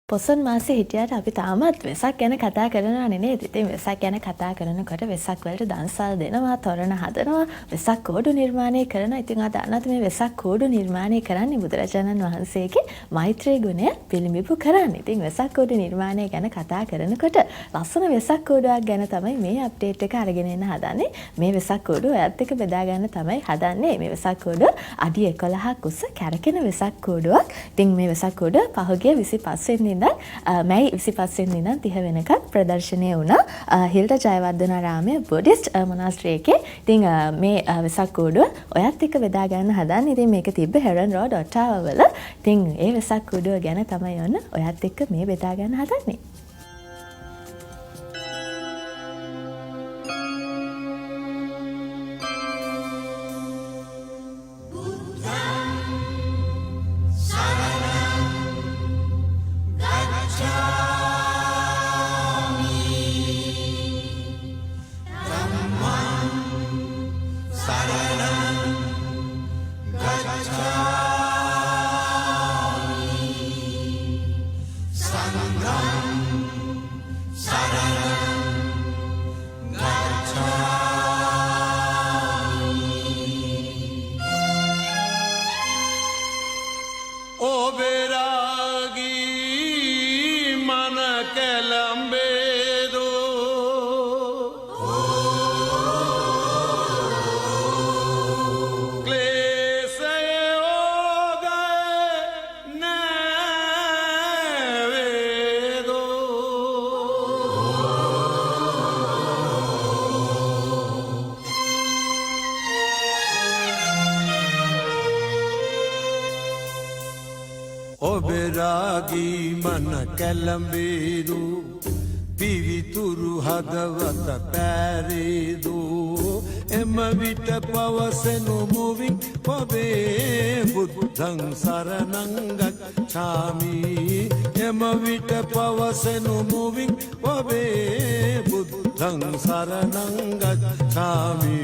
පොසොන් මාසේ හිටියට අපි තාමත් වෙසක් ගැන කතා කරනවානේ නේද? ඉතින් වෙසක් ගැන කතා කරනකොට වෙසක් වලට දන්සල් දෙනවා, තොරණ හදනවා, වෙසක් කෝඩු නිර්මාණය කරනවා. ඉතින් අද අන්නත් මේ වෙසක් කෝඩු නිර්මාණය කරන්නේ බුදුරජාණන් වහන්සේගේ මෛත්‍රී ගුණය පිළිඹු කරන්නේ. ඉතින් වෙසක් කෝඩු නිර්මාණය ගැන කතා කරනකොට ලස්සන වෙසක් කෝඩුවක් ගැන තමයි මේ අප්ඩේට් එක අරගෙන එන්න හදන්නේ. මේ වෙසක් කෝඩුව ඔයත් එක්ක බෙදා ගන්න තමයි හදන්නේ. මේ වෙසක් කෝඩුව අඩි 11ක් උස කැරකෙන වෙසක් කෝඩුවක්. ඉතින් මේ වෙසක් කෝඩුව පහුගිය 25 වෙනිදා මැයි 25 වෙනිදා 30 වෙනකම් ප්‍රදර්ශනය වුණා හිල්ට ජයවර්ධනාරාමයේ බුද්දිස්ට් මොනාස්ට්‍රි. ඉතින් මේ වෙසක් කෝඩුව ඔයත් එක්ක බෙදා ගන්න හදන්නේ. ඉතින් මේක තිබ්බ හෙරන් රෝඩ් ඔටාවා වල. ඉතින් ඒ වෙසක් කෝඩුව ගැන තමයි ඔන්න ඔයත් එක්ක මේ බෙදා ගන්න හදන්නේ. ඔබරාගී මන කැළඹේදු පිවිතුරු හදවත පැරේදු එම විට පවසනු මුවින් ඔබේ බුද්ධං සරණං ගච්ඡාමි එම විට පවසනු මුවින් ඔබේ බුද්ධං සරණං ගච්ඡාමි